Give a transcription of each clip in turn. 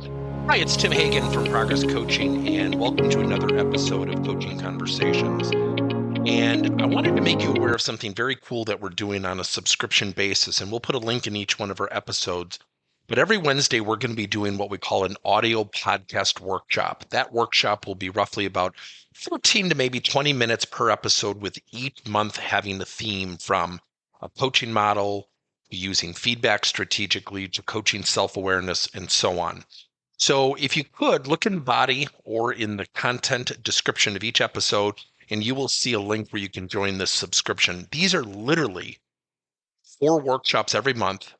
Hi, it's Tim Hagen from Progress Coaching, and welcome to another episode of Coaching Conversations. And I wanted to make you aware of something very cool that we're doing on a subscription basis, and we'll put a link in each one of our episodes. But every Wednesday, we're going to be doing what we call an audio podcast workshop. That workshop will be roughly about 14 to maybe 20 minutes per episode, with each month having a theme from a coaching model, using feedback strategically, to coaching self-awareness, and so on. So if you could, look in the body or in the content description of each episode, and you will see a link where you can join this subscription. These are literally 4 workshops every month,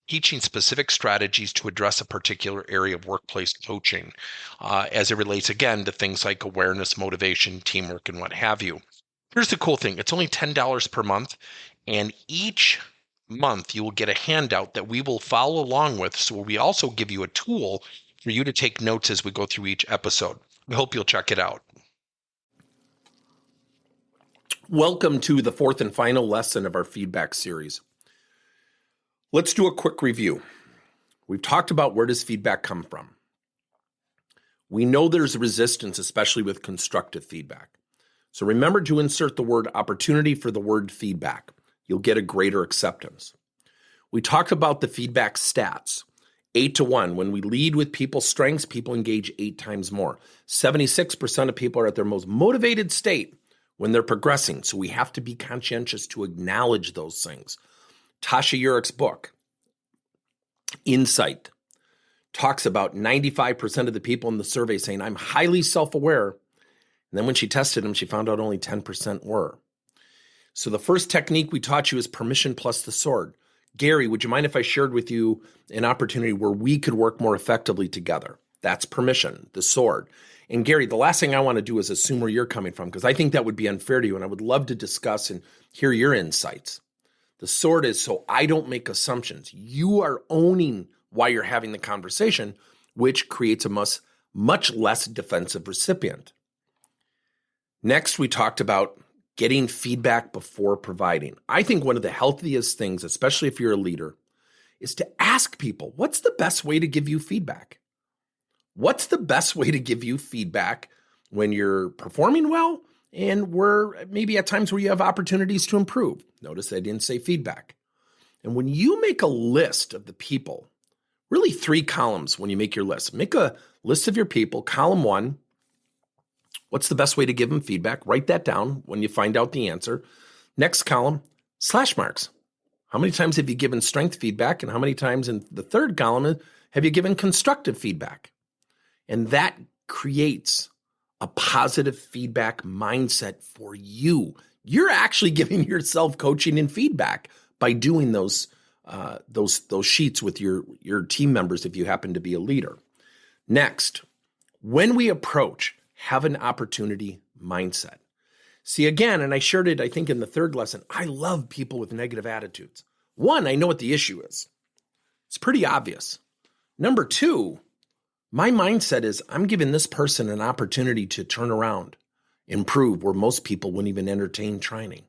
teaching specific strategies to address a particular area of workplace coaching, as it relates, again, to things like awareness, motivation, teamwork, and what have you. Here's the cool thing. It's only $10 per month, and each month you will get a handout that we will follow along with. So we also give you a tool for you to take notes as we go through each episode. We hope you'll check it out. Welcome to the 4th and final lesson of our feedback series. Let's do a quick review. We've talked about, where does feedback come from? We know there's resistance, especially with constructive feedback. So remember to insert the word opportunity for the word feedback. You'll get a greater acceptance. We talked about the feedback stats. 8-to-1. When we lead with people's strengths, people engage 8 times more. 76% of people are at their most motivated state when they're progressing. So we have to be conscientious to acknowledge those things. Tasha Urich's book, Insight, talks about 95% of the people in the survey saying, I'm highly self-aware. And then when she tested them, she found out only 10% were. So the first technique we taught you is permission plus the sword. Gary, would you mind if I shared with you an opportunity where we could work more effectively together? That's permission, the sword. And Gary, the last thing I want to do is assume where you're coming from, because I think that would be unfair to you, and I would love to discuss and hear your insights. The sword is so I don't make assumptions. You are owning why you're having the conversation, which creates a much less defensive recipient. Next, we talked about getting feedback before providing. I think one of the healthiest things, especially if you're a leader, is to ask people, what's the best way to give you feedback? What's the best way to give you feedback when you're performing well and where maybe at times where you have opportunities to improve? Notice I didn't say feedback. And when you make a list of the people, really 3 columns when you make your list. Make a list of your people. Column 1, what's the best way to give them feedback? Write that down when you find out the answer. Next column, slash marks. How many times have you given strength feedback? And how many times in the third column have you given constructive feedback? And that creates a positive feedback mindset for you. You're actually giving yourself coaching and feedback by doing those sheets with your team members if you happen to be a leader. Next, when we approach, have an opportunity mindset. See, again, and I shared it, I think, in the 3rd lesson, I love people with negative attitudes. 1, I know what the issue is. It's pretty obvious. Number 2, my mindset is I'm giving this person an opportunity to turn around, improve, where most people wouldn't even entertain trying.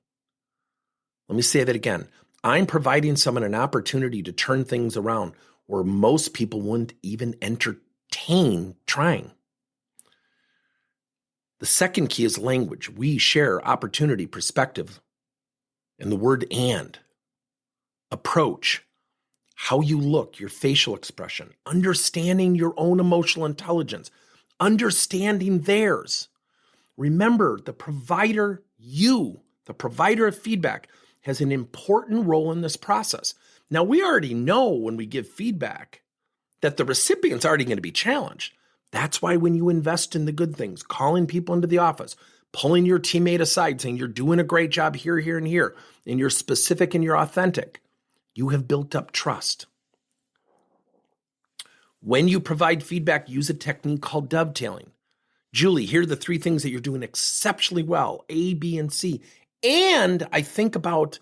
Let me say that again. I'm providing someone an opportunity to turn things around where most people wouldn't even entertain trying. The second key is language. We share opportunity, perspective, and the word and. Approach, how you look, your facial expression, understanding your own emotional intelligence, understanding theirs. Remember, the provider of feedback, has an important role in this process. Now, we already know when we give feedback that the recipient's already going to be challenged. That's why when you invest in the good things, calling people into the office, pulling your teammate aside, saying you're doing a great job here, here, and here, and you're specific and you're authentic, you have built up trust. When you provide feedback, use a technique called dovetailing. Julie, here are the 3 things that you're doing exceptionally well, A, B, and C. And I think about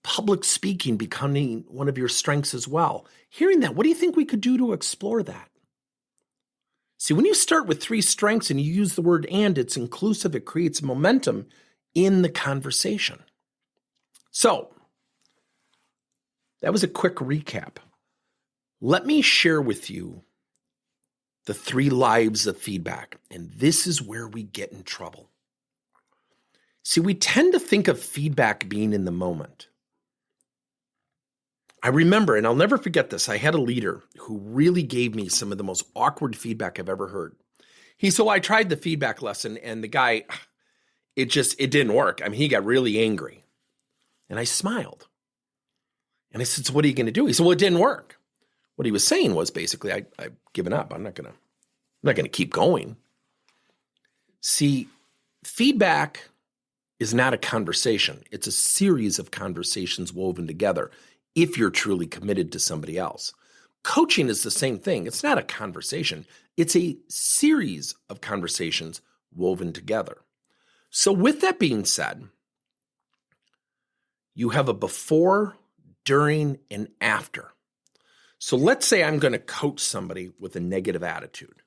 public speaking becoming one of your strengths as well. Hearing that, what do you think we could do to explore that? See, when you start with 3 strengths and you use the word and, it's inclusive, it creates momentum in the conversation. So, that was a quick recap. Let me share with you the 3 lives of feedback. And this is where we get in trouble. See, we tend to think of feedback being in the moment. I remember, and I'll never forget this, I had a leader who really gave me some of the most awkward feedback I've ever heard. He said, I tried the feedback lesson, and the guy, it didn't work. I mean, he got really angry. And I smiled. And I said, so what are you going to do? He said, well, it didn't work. What he was saying was basically, I've given up. I'm not going to keep going. See, feedback is not a conversation. It's a series of conversations woven together if you're truly committed to somebody else. Coaching is the same thing. It's not a conversation. It's a series of conversations woven together. So with that being said, you have a before, during, and after. So let's say I'm going to coach somebody with a negative attitude.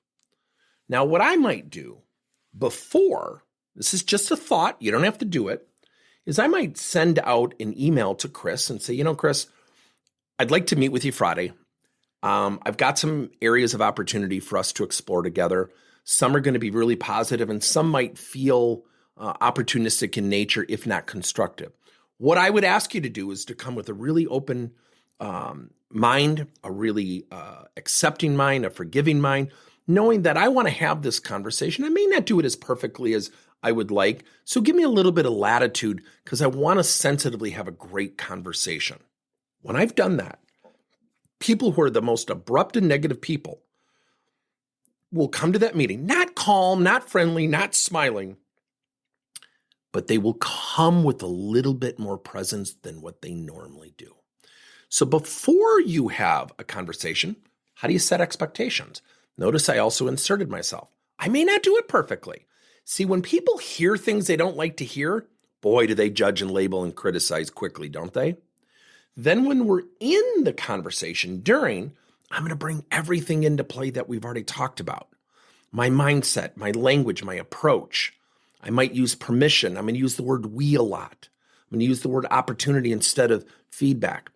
Now, what I might do before, this is just a thought, you don't have to do it, is I might send out an email to Chris and say, Chris, I'd like to meet with you Friday. I've got some areas of opportunity for us to explore together. Some are going to be really positive and some might feel opportunistic in nature, if not constructive. What I would ask you to do is to come with a really open mind, a really accepting mind, a forgiving mind, knowing that I want to have this conversation. I may not do it as perfectly as I would like, so give me a little bit of latitude because I want to sensitively have a great conversation. When I've done that, people who are the most abrupt and negative people will come to that meeting, not calm, not friendly, not smiling, but they will come with a little bit more presence than what they normally do. So before you have a conversation, how do you set expectations? Notice I also inserted myself. I may not do it perfectly. See, when people hear things they don't like to hear, boy, do they judge and label and criticize quickly, don't they? Then when we're in the conversation during, I'm going to bring everything into play that we've already talked about. My mindset, my language, my approach. I might use permission. I'm going to use the word we a lot. I'm going to use the word opportunity instead of feedback.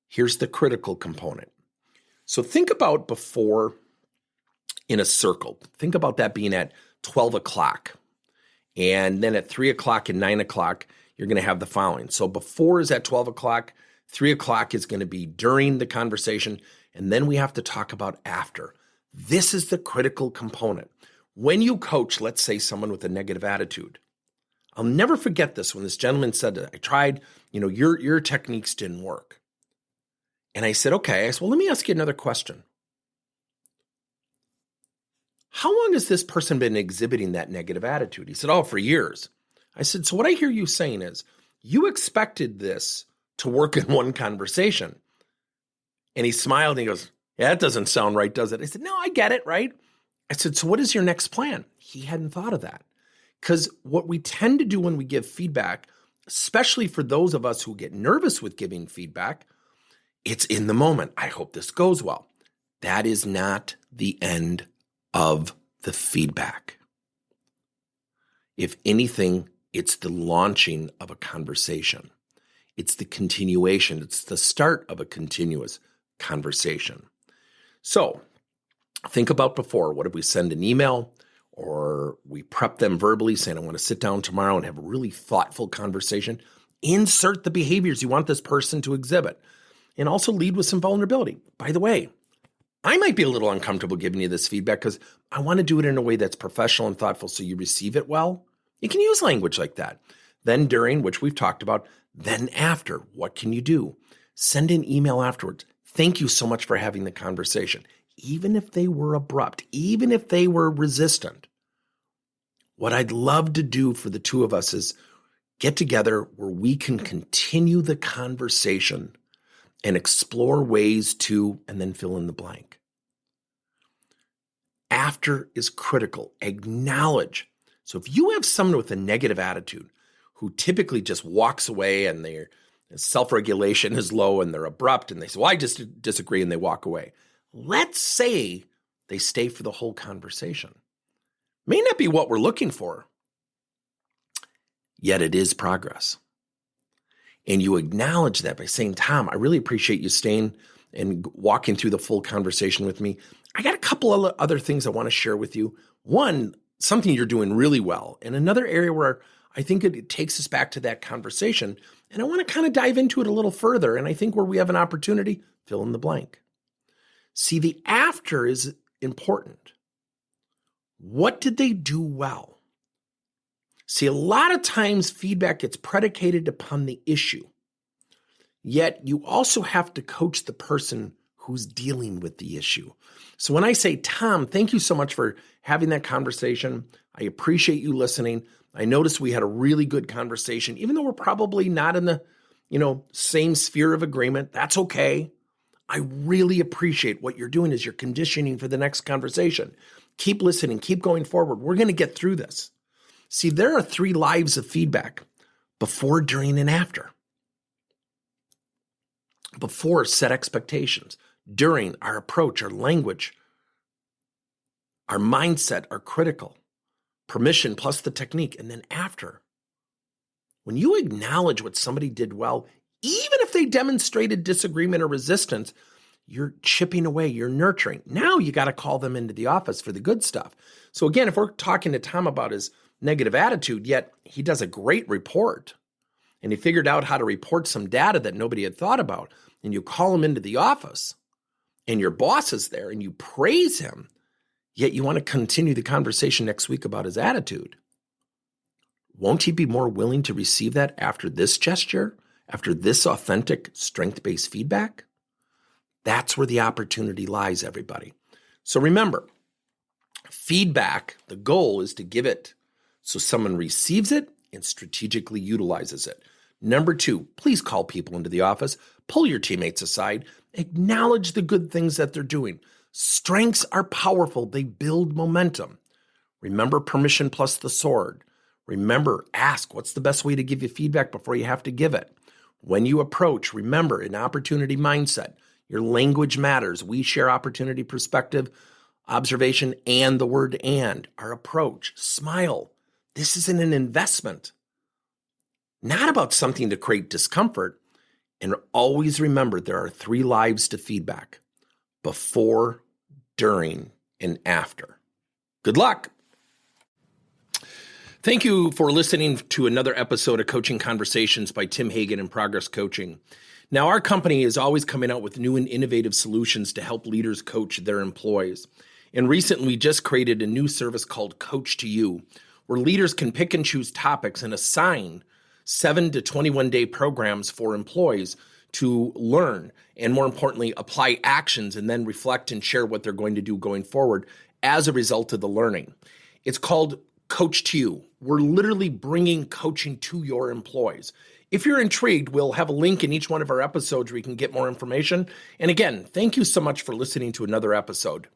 Here's the critical component. So think about before in a circle. Think about that being at 12 o'clock. And then at 3 o'clock and 9 o'clock, you're going to have the following. So before is at 12 o'clock, 3 o'clock is going to be during the conversation, and then we have to talk about after. This is the critical component. When you coach, let's say someone with a negative attitude, I'll never forget this when this gentleman said, I tried, your techniques didn't work. And I said, okay. I said, well, let me ask you another question. How long has this person been exhibiting that negative attitude? He said, for years. I said, so what I hear you saying is you expected this to work in one conversation. And he smiled and he goes, yeah, that doesn't sound right, does it? I said, no, I get it, right? I said, so what is your next plan? He hadn't thought of that. Because what we tend to do when we give feedback, especially for those of us who get nervous with giving feedback, it's in the moment. I hope this goes well. That is not the end of the feedback. If anything, it's the launching of a conversation. It's the continuation. It's the start of a continuous conversation. So think about before. What if we send an email or we prep them verbally saying, I want to sit down tomorrow and have a really thoughtful conversation. Insert the behaviors you want this person to exhibit and also lead with some vulnerability. By the way, I might be a little uncomfortable giving you this feedback because I want to do it in a way that's professional and thoughtful so you receive it well. You can use language like that. Then during, which we've talked about, then after, what can you do? Send an email afterwards. Thank you so much for having the conversation. Even if they were abrupt, even if they were resistant, what I'd love to do for the two of us is get together where we can continue the conversation and explore ways to, and then fill in the blank. After is critical. Acknowledge. So if you have someone with a negative attitude who typically just walks away and their self-regulation is low and they're abrupt and they say, well, I just disagree and they walk away. Let's say they stay for the whole conversation. May not be what we're looking for, yet it is progress. And you acknowledge that by saying, Tom, I really appreciate you staying and walking through the full conversation with me. I got a couple of other things I want to share with you. One, something you're doing really well, and another area where I think it takes us back to that conversation. And I want to kind of dive into it a little further. And I think where we have an opportunity, fill in the blank. See, the after is important. What did they do well? See, a lot of times feedback gets predicated upon the issue. Yet you also have to coach the person who's dealing with the issue. So when I say, Tom, thank you so much for having that conversation. I appreciate you listening. I noticed we had a really good conversation, even though we're probably not in the, same sphere of agreement. That's okay. I really appreciate what you're doing as you're conditioning for the next conversation. Keep listening, keep going forward. We're going to get through this. See, there are 3 lives of feedback: before, during, and after. Before, set expectations. During, our approach, our language, our mindset are critical. Permission plus the technique. And then after, when you acknowledge what somebody did well, even if they demonstrated disagreement or resistance, you're chipping away, you're nurturing. Now you got to call them into the office for the good stuff. So again, if we're talking to Tom about his negative attitude, yet he does a great report and he figured out how to report some data that nobody had thought about, and you call him into the office and your boss is there and you praise him, yet you want to continue the conversation next week about his attitude, won't he be more willing to receive that after this gesture, after this authentic strength-based feedback? That's where the opportunity lies, everybody. So remember, feedback, the goal is to give it so someone receives it and strategically utilizes it. Number 2, please call people into the office, pull your teammates aside, acknowledge the good things that they're doing. Strengths are powerful. They build momentum. Remember permission plus the sword. Remember, ask what's the best way to give you feedback before you have to give it. When you approach, remember an opportunity mindset. Your language matters. We share opportunity, perspective, observation, and the word and. Our approach, smile. This isn't an investment. Not about something to create discomfort. And always remember there are 3 lives to feedback: before, during, and after. Good luck. Thank you for listening to another episode of Coaching Conversations by Tim Hagen and Progress Coaching. Now, our company is always coming out with new and innovative solutions to help leaders coach their employees. And recently, we just created a new service called Coach to You, where leaders can pick and choose topics and assign 7 to 21-day programs for employees to learn and, more importantly, apply actions and then reflect and share what they're going to do going forward as a result of the learning. It's called Coach to You. We're literally bringing coaching to your employees. If you're intrigued, we'll have a link in each one of our episodes where you can get more information. And again, thank you so much for listening to another episode.